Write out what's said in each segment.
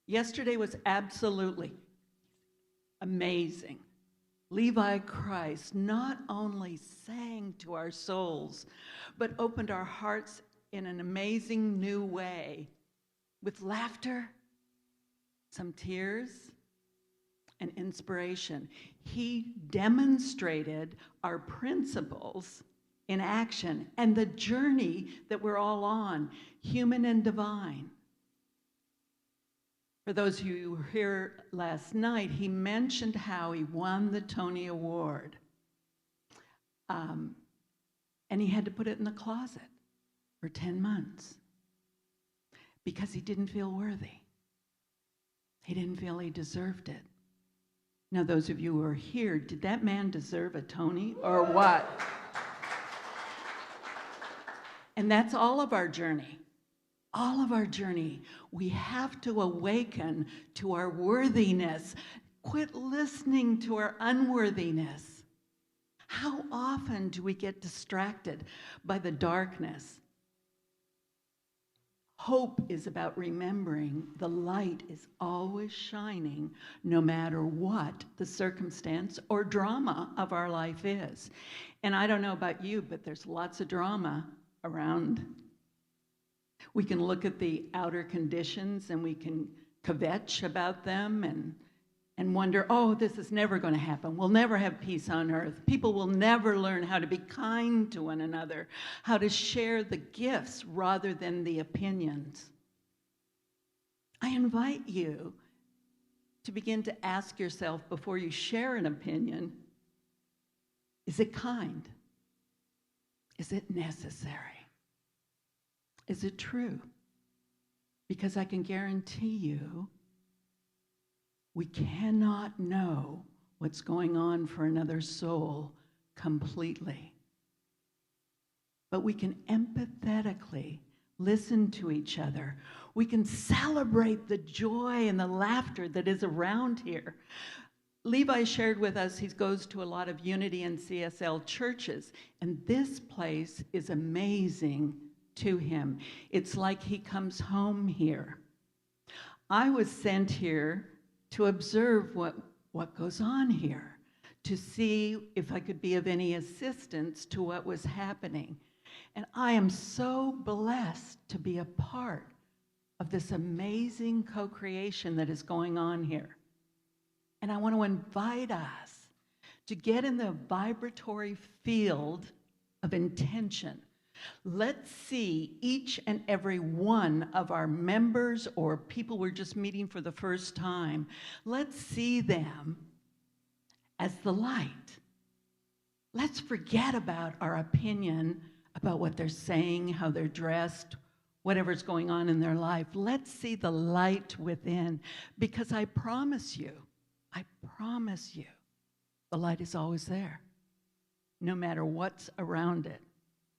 Yesterday was absolutely amazing. Levi Christ not only sang to our souls, but opened our hearts in an amazing new way, with laughter, some tears, and inspiration. He demonstrated our principles in action and the journey that we're all on, human and divine. For those of you who were here last night, he mentioned how he won the Tony Award. And he had to put it in the closet for 10 months because he didn't feel worthy. He didn't feel he deserved it. Now, those of you who are here, did that man deserve a Tony or what? And that's all of our journey. All of our journey. We have to awaken to our worthiness. Quit listening to our unworthiness. How often do we get distracted by the darkness? Hope is about remembering the light is always shining no matter what the circumstance or drama of our life is. And I don't know about you, but there's lots of drama around. We can look at the outer conditions and we can kvetch about them and wonder, oh, this is never going to happen. We'll never have peace on earth. People will never learn how to be kind to one another, how to share the gifts rather than the opinions. I invite you to begin to ask yourself before you share an opinion, is it kind? Is it necessary? Is it true? Because I can guarantee you, we cannot know what's going on for another soul completely. But we can empathetically listen to each other. We can celebrate the joy and the laughter that is around here. Levi shared with us he goes to a lot of Unity and CSL churches, and this place is amazing to him. It's like he comes home here. I was sent here to observe what goes on here, to see if I could be of any assistance to what was happening. And I am so blessed to be a part of this amazing co-creation that is going on here. And I want to invite us to get in the vibratory field of intention. Let's see each and every one of our members or people we're just meeting for the first time. Let's see them as the light. Let's forget about our opinion about what they're saying, how they're dressed, whatever's going on in their life. Let's see the light within, because I promise you, the light is always there, no matter what's around it.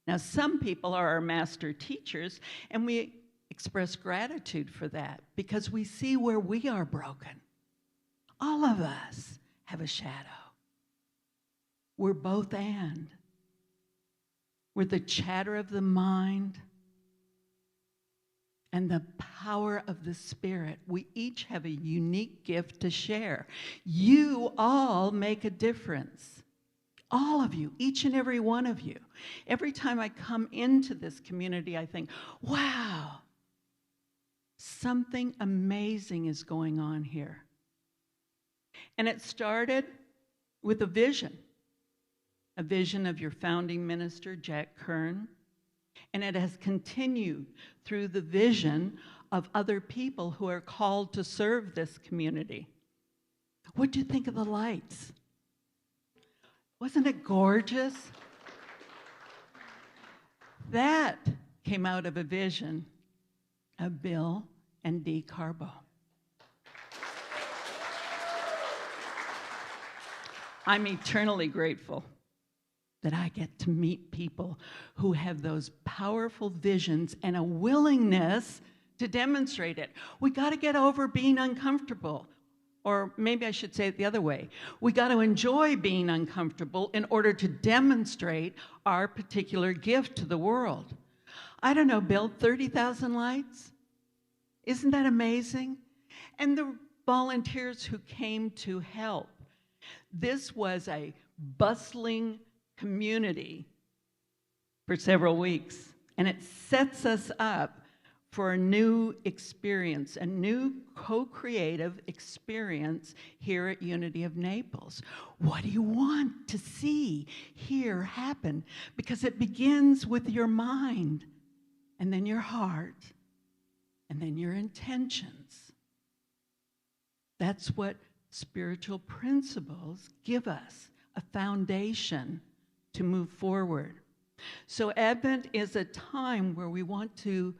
Now, some people are our master teachers, and we express gratitude for that because we see where we are broken. All of us have a shadow. We're both and. We're the chatter of the mind and the power of the Spirit. We each have a unique gift to share. You all make a difference. All of you, each and every one of you. Every time I come into this community, I think, wow, something amazing is going on here. And it started with a vision of your founding minister, Jack Kern. And it has continued through the vision of other people who are called to serve this community. What do you think of the lights? Wasn't it gorgeous? That came out of a vision of Bill and Dee Carbo. I'm eternally grateful that I get to meet people who have those powerful visions and a willingness to demonstrate it. We got to get over being uncomfortable. Or maybe I should say it the other way. We got to enjoy being uncomfortable in order to demonstrate our particular gift to the world. I don't know, Bill, 30,000 lights? Isn't that amazing? and the volunteers who came to help. This was a bustling community for several weeks, and it sets us up for a new experience, a new co-creative experience here at Unity of Naples. What do you want to see here happen? Because it begins with your mind, and then your heart, and then your intentions. That's what spiritual principles give us, a foundation to move forward. So Advent is a time where we want to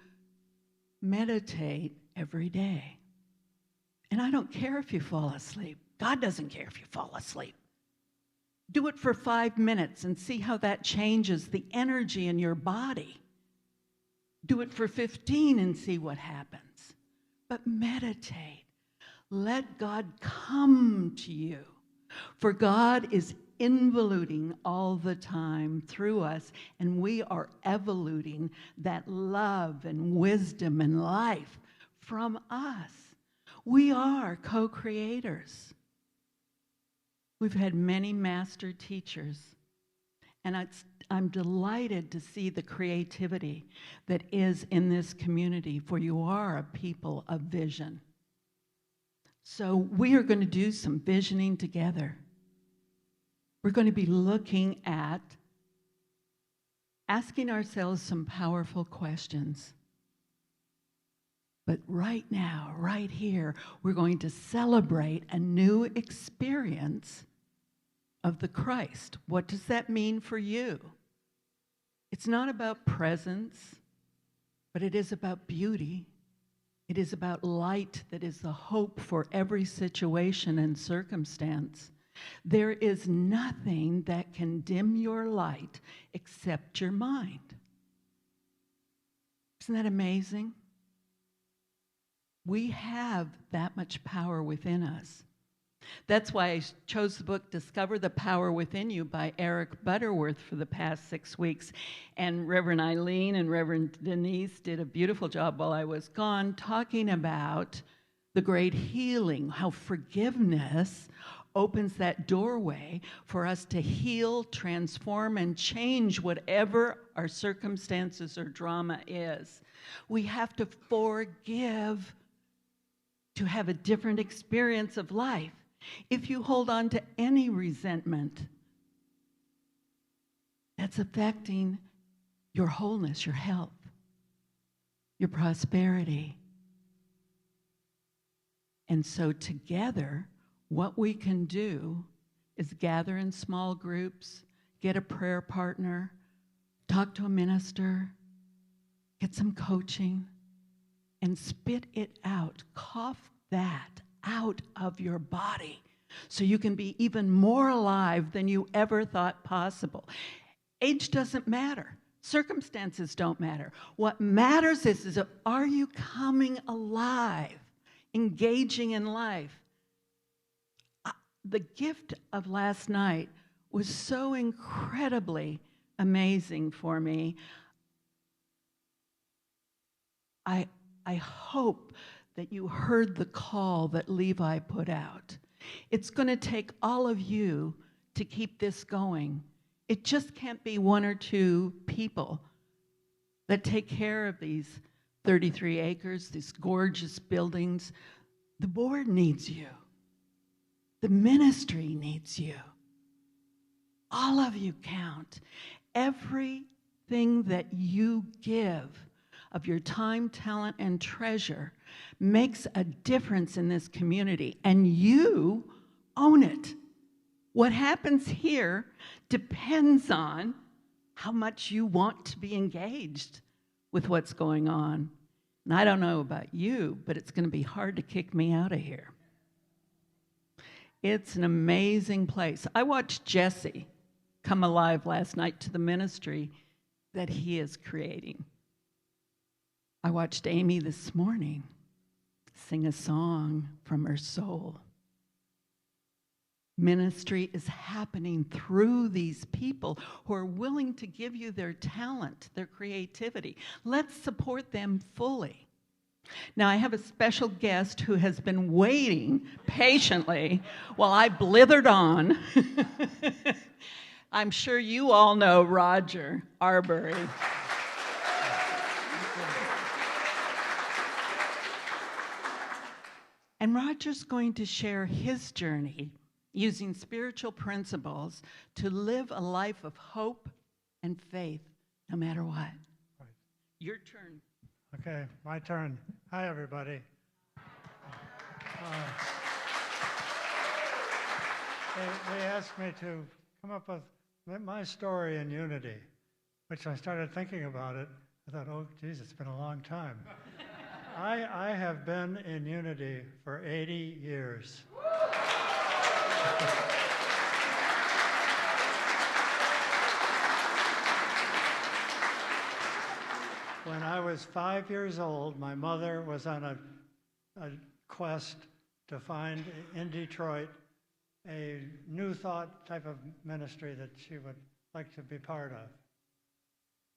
meditate every day. And I don't care if you fall asleep. God doesn't care if you fall asleep. Do it for 5 minutes and see how that changes the energy in your body. Do it for 15 and see what happens. But meditate. Let God come to you. For God is involuting all the time through us, and we are evoluting that love and wisdom and life from us. We are co-creators. We've had many master teachers, and I'm delighted to see the creativity that is in this community, for you are a people of vision. So we are going to do some visioning together. We're going to be looking at asking ourselves some powerful questions. But right now, right here, we're going to celebrate a new experience of the Christ. What does that mean for you? It's not about presence, but it is about beauty. It is about light that is the hope for every situation and circumstance. There is nothing that can dim your light except your mind. Isn't that amazing? We have that much power within us. That's why I chose the book Discover the Power Within You by Eric Butterworth for the past 6 weeks. And Reverend Eileen and Reverend Denise did a beautiful job while I was gone talking about the great healing, how forgiveness opens that doorway for us to heal, transform, and change whatever our circumstances or drama is. We have to forgive to have a different experience of life. If you hold on to any resentment, that's affecting your wholeness, your health, your prosperity. And so together, what we can do is gather in small groups, get a prayer partner, talk to a minister, get some coaching, and spit it out. Cough that out of your body so you can be even more alive than you ever thought possible. Age doesn't matter. Circumstances don't matter. What matters is are you coming alive, engaging in life? The gift of last night was so incredibly amazing for me. I hope that you heard the call that Levi put out. It's going to take all of you to keep this going. It just can't be 1 or 2 people that take care of these 33 acres, these gorgeous buildings. The board needs you. The ministry needs you. All of you count. Everything that you give of your time, talent, and treasure makes a difference in this community, and you own it. What happens here depends on how much you want to be engaged with what's going on. And I don't know about you, but it's going to be hard to kick me out of here. It's an amazing place. I watched Jesse come alive last night to the ministry that he is creating. I watched Amy this morning sing a song from her soul. Ministry is happening through these people who are willing to give you their talent, their creativity. Let's support them fully. Now, I have a special guest who has been waiting patiently while I blithered on. I'm sure you all know Roger Arbury. And Roger's going to share his journey using spiritual principles to live a life of hope and faith, no matter what. Right. Your turn. Okay, my turn. Hi, everybody. They asked me to come up with my story in unity, which I started thinking about it. I thought, oh, geez, it's been a long time. I have been in unity for 80 years. When I was 5 years old, my mother was on a quest to find in Detroit a New Thought type of ministry that she would like to be part of.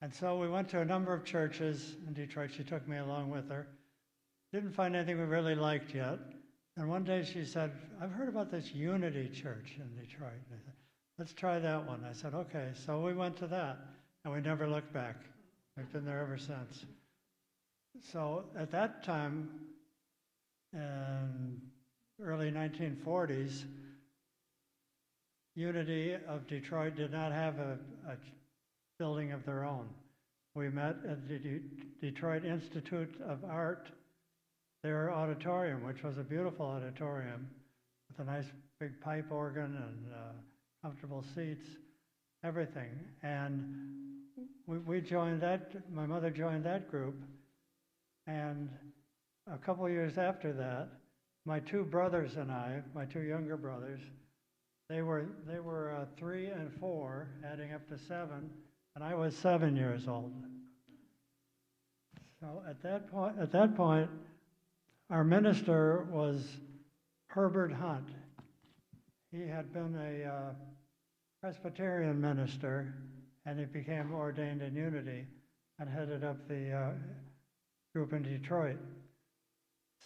And so we went to a number of churches in Detroit. She took me along with her. Didn't find anything we really liked yet. And one day she said, I've heard about this Unity Church in Detroit. And I said, let's try that one. I said, okay. So we went to that, and we never looked back. We've been there ever since. So at that time, in early 1940s, Unity of Detroit did not have a building of their own. We met at the Detroit Institute of Art, their auditorium, which was a beautiful auditorium with a nice big pipe organ and comfortable seats, everything. And we joined that, my mother joined that group, and a couple years after that, my two brothers and I, my two younger brothers, they were 3 and 4, adding up to 7, and I was 7 years old. So at that point, our minister was Herbert Hunt. He had been a Presbyterian minister, and he became ordained in Unity and headed up the group in Detroit.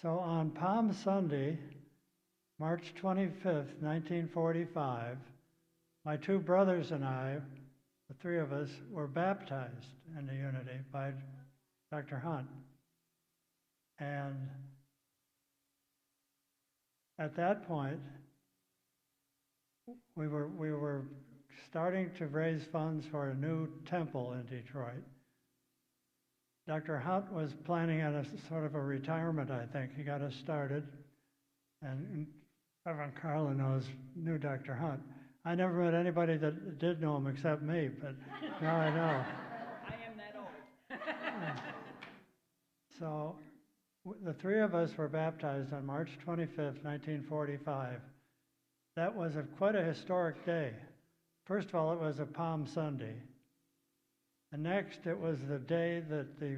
So on Palm Sunday, March 25th, 1945, my two brothers and I, the three of us, were baptized into Unity by Dr. Hunt. And at that point, we were starting to raise funds for a new temple in Detroit. Dr. Hunt was planning on a sort of a retirement, I think. He got us started. And everyone, Carla knew Dr. Hunt. I never met anybody that did know him except me, but now I know. I am that old. So the three of us were baptized on March 25th, 1945. That was quite a historic day. First of all, it was a Palm Sunday. And next, it was the day that the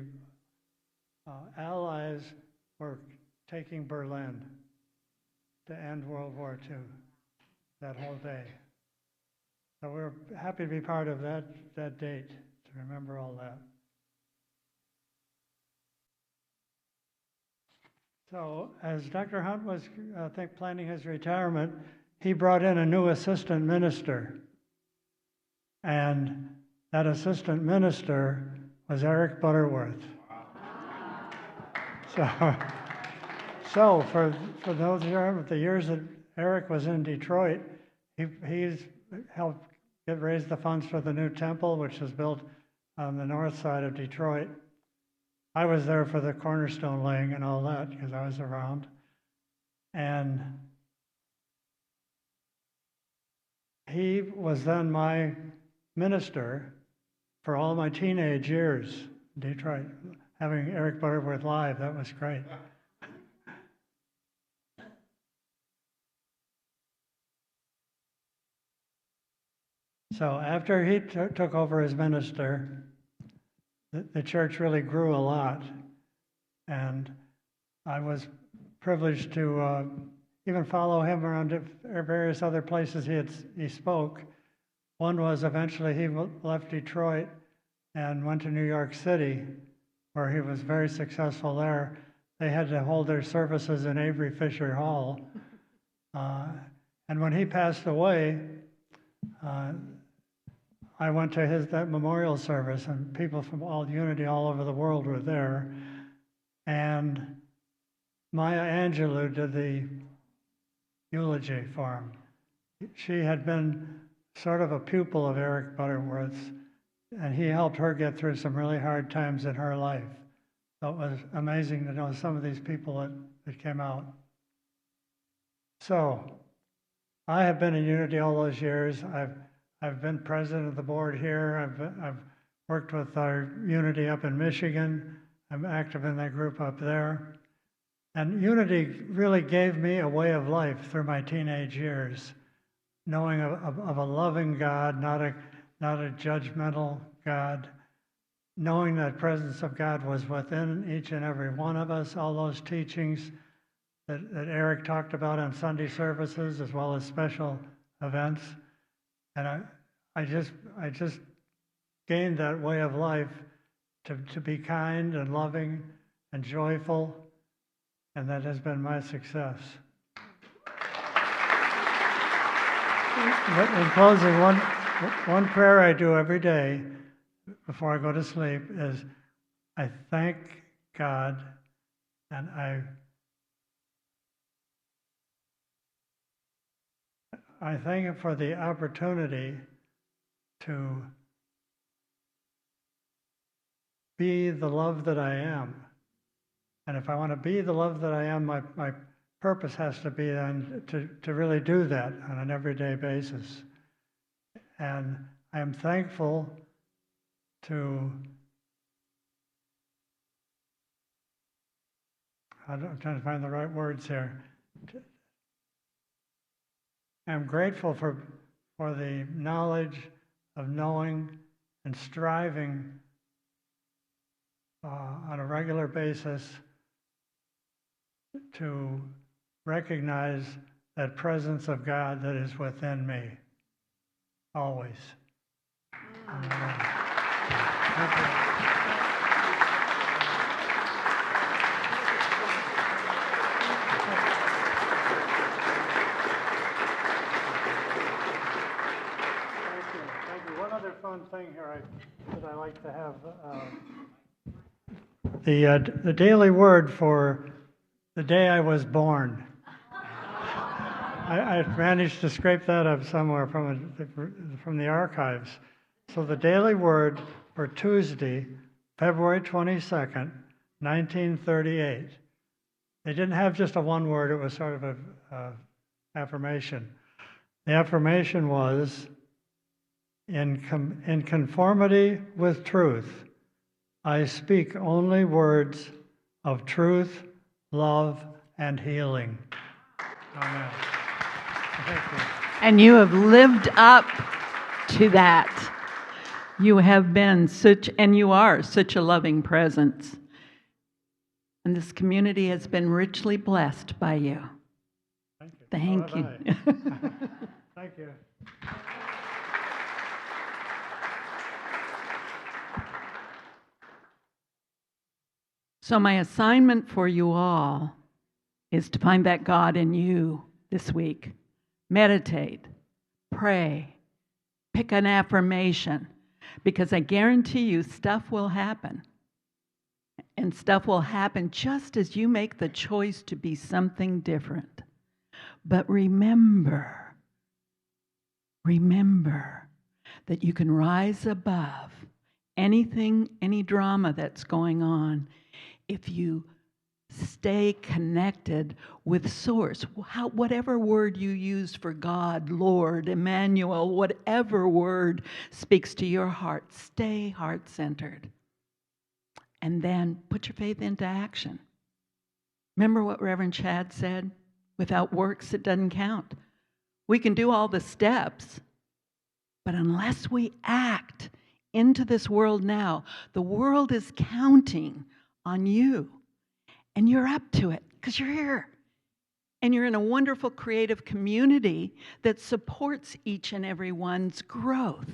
Allies were taking Berlin to end World War II, that whole day. So we're happy to be part of that date, to remember all that. So as Dr. Hunt was, I think, planning his retirement, he brought in a new assistant minister. And that assistant minister was Eric Butterworth. So for those the years that Eric was in Detroit, he's helped raise the funds for the new temple, which was built on the north side of Detroit. I was there for the cornerstone laying and all that because I was around. And he was then my minister for all my teenage years in Detroit. Having Eric Butterworth live, that was great. So after he took over as minister, the church really grew a lot. And I was privileged to even follow him around to various other places he spoke. One was eventually he left Detroit and went to New York City, where he was very successful there. they had to hold their services in Avery Fisher Hall. And when he passed away, I went to that memorial service, and people from Unity all over the world were there. And Maya Angelou did the eulogy for him. She had been sort of a pupil of Eric Butterworth's, and he helped her get through some really hard times in her life. So it was amazing to know some of these people that came out. So I have been in Unity all those years. I've been president of the board here. I've worked with our Unity up in Michigan. I'm active in that group up there. And Unity really gave me a way of life through my teenage years, knowing of a loving God, not a judgmental God, knowing that presence of God was within each and every one of us, all those teachings that Eric talked about on Sunday services as well as special events. And I just gained that way of life to be kind and loving and joyful, and that has been my success. In closing, one prayer I do every day before I go to sleep is I thank God, and I thank Him for the opportunity to be the love that I am. And if I want to be the love that I am, my purpose has to be then to really do that on an everyday basis. And I am thankful I'm trying to find the right words here. I'm grateful for the knowledge of knowing and striving on a regular basis to recognize that presence of God that is within me, always. Thank you. One other fun thing here that I like to have, the daily word for the day I was born. I managed to scrape that up somewhere from the archives. So the daily word for Tuesday, February 22nd, 1938. They didn't have just a one word, it was sort of a affirmation. The affirmation was, in conformity with truth, I speak only words of truth, love, and healing. Amen. Thank you. And you have lived up to that. You have been and you are such a loving presence. And this community has been richly blessed by you. Thank you. Thank you. Thank you. So my assignment for you all is to find that God in you this week. Meditate, pray, pick an affirmation, because I guarantee you stuff will happen. And stuff will happen just as you make the choice to be something different. But remember that you can rise above anything, any drama that's going on if you stay connected with Source. Whatever word you use for God, Lord, Emmanuel, whatever word speaks to your heart, stay heart-centered. And then put your faith into action. Remember what Reverend Chad said? Without works, it doesn't count. We can do all the steps, but unless we act into this world now, the world is counting on you. And you're up to it because you're here. And you're in a wonderful creative community that supports each and every one's growth.